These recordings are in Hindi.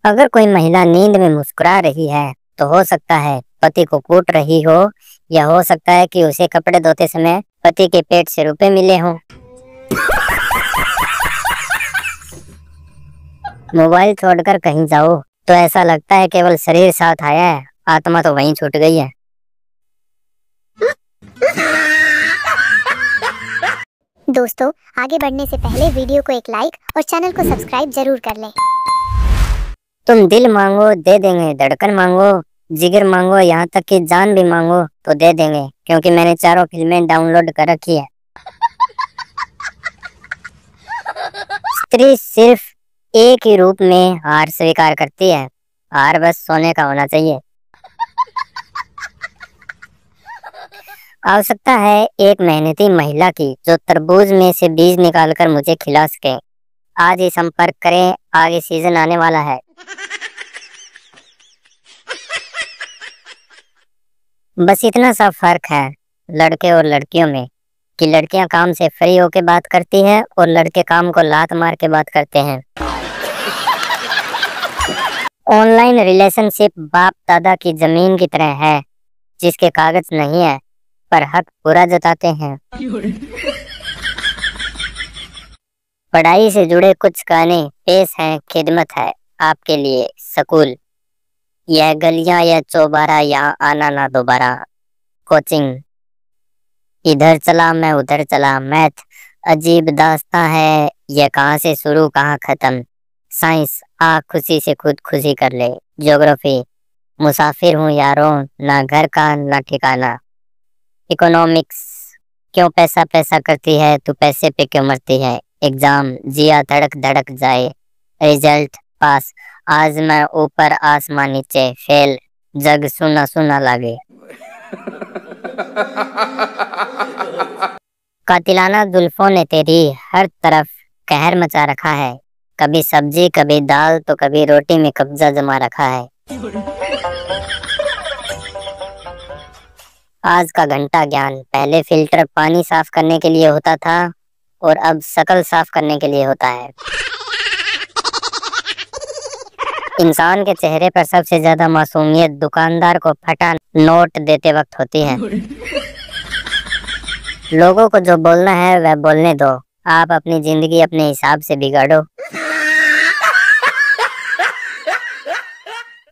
अगर कोई महिला नींद में मुस्कुरा रही है तो हो सकता है पति को कूट रही हो, या हो सकता है कि उसे कपड़े धोते समय पति के पेट से रुपए मिले हों। मोबाइल छोड़कर कहीं जाओ तो ऐसा लगता है केवल शरीर साथ आया है, आत्मा तो वहीं छूट गई है। दोस्तों, आगे बढ़ने से पहले वीडियो को एक लाइक और चैनल को सब्सक्राइब जरूर कर लें। तुम दिल मांगो दे देंगे, धड़कन मांगो, जिगर मांगो, यहाँ तक कि जान भी मांगो तो दे देंगे, क्योंकि मैंने चारों फिल्में डाउनलोड कर रखी है। स्त्री सिर्फ एक ही रूप में हार स्वीकार करती है, हार बस सोने का होना चाहिए। आवश्यकता है एक मेहनती महिला की जो तरबूज में से बीज निकालकर मुझे खिला सके। आज ही संपर्क करें, आगे सीजन आने वाला है। बस इतना सा फर्क है लड़के और लड़कियों में कि लड़कियां काम से फ्री होके बात करती हैं और लड़के काम को लात मार के बात करते हैं। ऑनलाइन रिलेशनशिप बाप दादा की जमीन की तरह है, जिसके कागज नहीं है पर हक पूरा जताते हैं। पढ़ाई से जुड़े कुछ गाने पेश हैं, खिदमत है आपके लिए स्कूल। यह गलियां या चौबारा, यहाँ आना ना दोबारा। कोचिंग, इधर चला मैं उधर चला। मैथ, अजीब दास्तां है, यह कहाँ से शुरू कहाँ खत्म। साइंस, आ खुशी से खुद खुशी कर ले। ज्योग्राफी, मुसाफिर हूँ यारों, ना घर का ना ठिकाना। इकोनॉमिक्स, क्यों पैसा पैसा करती है तू, पैसे पे क्यों मरती है। एग्जाम, जिया धड़क धड़क जाए। रिजल्ट, पास, आज मैं ऊपर आसमान नीचे। फेल, जग सुना सुना लागे। कातिलाना जुल्फों ने तेरी हर तरफ कहर मचा रखा है। कभी सब्जी कभी दाल तो कभी रोटी में कब्जा जमा रखा है। आज का घंटा ज्ञान, पहले फिल्टर पानी साफ करने के लिए होता था और अब शक्ल साफ करने के लिए होता है। इंसान के चेहरे पर सबसे ज्यादा मासूमियत दुकानदार को फटा नोट देते वक्त होती है। लोगों को जो बोलना है वह बोलने दो, आप अपनी जिंदगी अपने हिसाब से बिगाड़ो।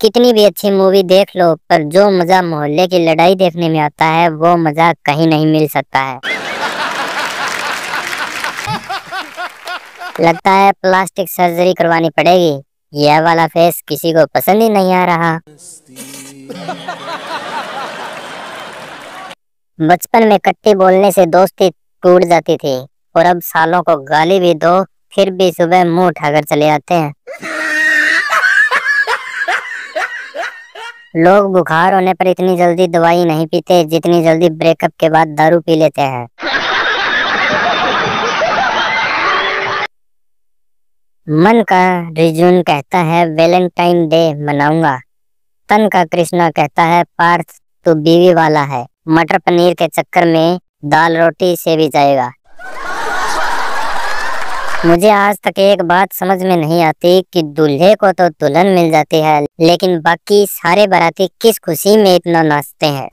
कितनी भी अच्छी मूवी देख लो, पर जो मजा मोहल्ले की लड़ाई देखने में आता है वो मजा कहीं नहीं मिल सकता है। लगता है प्लास्टिक सर्जरी करवानी पड़ेगी, यह वाला फेस किसी को पसंद ही नहीं आ रहा। बचपन में कट्टी बोलने से दोस्ती टूट जाती थी, और अब सालों को गाली भी दो फिर भी सुबह मुंह उठाकर चले आते हैं। लोग बुखार होने पर इतनी जल्दी दवाई नहीं पीते जितनी जल्दी ब्रेकअप के बाद दारू पी लेते हैं। मन का रिजून कहता है वैलेंटाइन डे मनाऊंगा। तन का कृष्णा कहता है पार्थ तू बीवी वाला है। मटर पनीर के चक्कर में दाल रोटी से भी जाएगा। मुझे आज तक एक बात समझ में नहीं आती कि दूल्हे को तो दुल्हन मिल जाती है, लेकिन बाकी सारे बाराती किस खुशी में इतना नाचते हैं।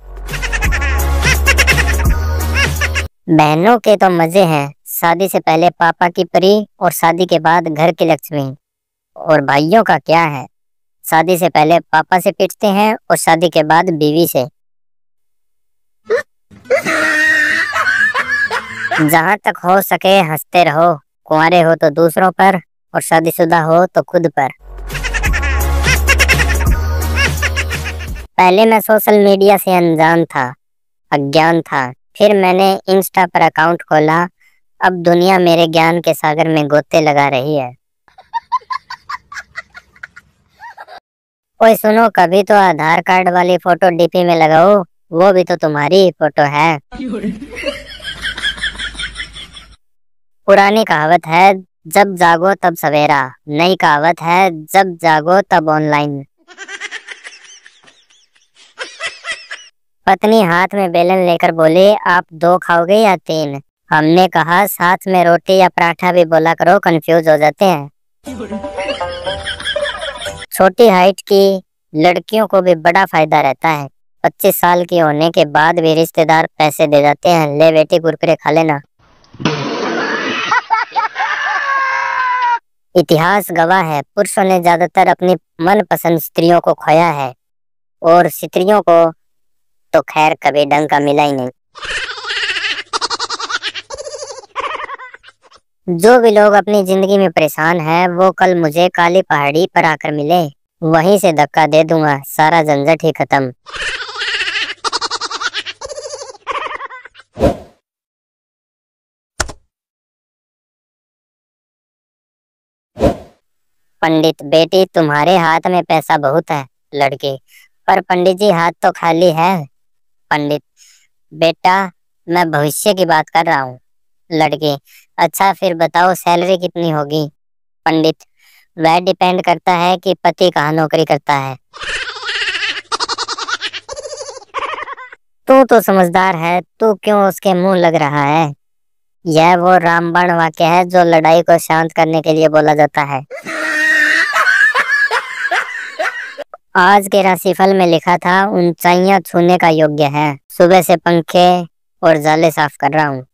बहनों के तो मजे हैं, शादी से पहले पापा की परी और शादी के बाद घर की लक्ष्मी। और भाइयों का क्या है, शादी से पहले पापा से पिटते हैं और शादी के बाद बीवी से। जहाँ तक हो सके हंसते रहो, कुंवारे हो तो दूसरों पर और शादीशुदा हो तो खुद पर। पहले मैं सोशल मीडिया से अनजान था, अज्ञान था, फिर मैंने इंस्टा पर अकाउंट खोला। अब दुनिया मेरे ज्ञान के सागर में गोते लगा रही है। ओए सुनो, कभी तो आधार कार्ड वाली फोटो डीपी में लगाओ, वो भी तो तुम्हारी फोटो है। पुरानी कहावत है जब जागो तब सवेरा, नई कहावत है जब जागो तब ऑनलाइन। पत्नी हाथ में बेलन लेकर बोली आप 2 खाओगे या 3? हमने कहा साथ में रोटी या पराठा भी बोला करो, कंफ्यूज हो जाते हैं। छोटी हाइट की लड़कियों को भी बड़ा फायदा रहता है। 25 साल की होने के बाद भी रिश्तेदार पैसे दे जाते हैं, ले बेटी कुरकुरे खा लेना। इतिहास गवाह है, पुरुषों ने ज्यादातर अपनी मनपसंद स्त्रियों को खोया है, और स्त्रियों को तो खैर कभी ढंग का मिला ही नहीं। जो भी लोग अपनी जिंदगी में परेशान हैं, वो कल मुझे काली पहाड़ी पर आकर मिले, वहीं से धक्का दे दूंगा, सारा झंझट ही खत्म। पंडित, बेटी तुम्हारे हाथ में पैसा बहुत है। लड़की, पर पंडित जी हाथ तो खाली है। पंडित, बेटा मैं भविष्य की बात कर रहा हूँ। लड़की, अच्छा फिर बताओ सैलरी कितनी होगी। पंडित, वह डिपेंड करता है कि पति कहाँ नौकरी करता है। तू तो समझदार है, तू क्यों उसके मुंह लग रहा है। यह वो रामबाण वाक्य है जो लड़ाई को शांत करने के लिए बोला जाता है। आज के राशिफल में लिखा था ऊंचाइयां छूने का योग्य है। सुबह से पंखे और जाले साफ कर रहा हूँ।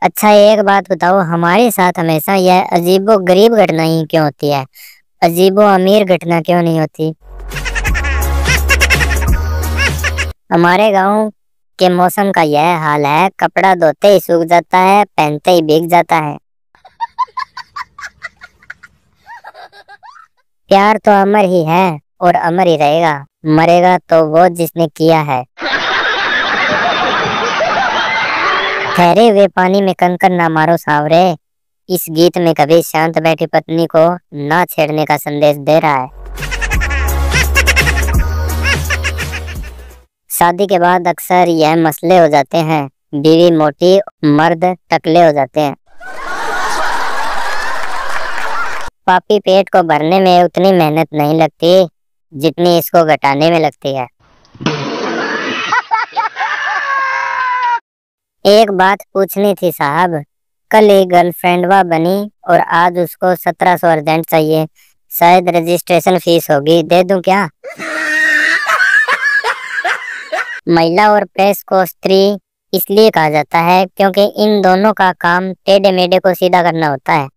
अच्छा एक बात बताओ, हमारे साथ हमेशा यह अजीबो गरीब घटना ही क्यों होती है, अजीबो अमीर घटना क्यों नहीं होती। हमारे गांव के मौसम का यह हाल है, कपड़ा धोते ही सूख जाता है, पहनते ही भीग जाता है। प्यार तो अमर ही है और अमर ही रहेगा, मरेगा तो वो जिसने किया है। ठहरे हुए पानी में कंकर ना मारो सांवरे, इस गीत में कभी शांत बैठी पत्नी को ना छेड़ने का संदेश दे रहा है। शादी के बाद अक्सर यह मसले हो जाते हैं, बीवी मोटी, मर्द टकले हो जाते हैं। पापी पेट को भरने में उतनी मेहनत नहीं लगती जितनी इसको घटाने में लगती है। एक बात पूछनी थी साहब, कल ही गर्लफ्रेंडवा बनी और आज उसको 1700 अर्जेंट चाहिए, शायद रजिस्ट्रेशन फीस होगी, दे दूं क्या। महिला और प्रेस को स्त्री इसलिए कहा जाता है क्योंकि इन दोनों का काम टेढ़े मेढ़े को सीधा करना होता है।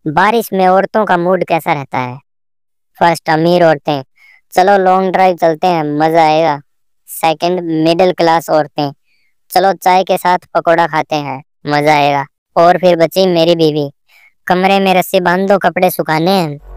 बारिश में औरतों का मूड कैसा रहता है। फर्स्ट अमीर औरतें, चलो लॉन्ग ड्राइव चलते हैं, मजा आएगा। सेकंड मिडिल क्लास औरतें, चलो चाय के साथ पकोड़ा खाते हैं, मजा आएगा। और फिर बची मेरी बीवी, कमरे में रस्सी बांध दो, कपड़े सुखाने हैं।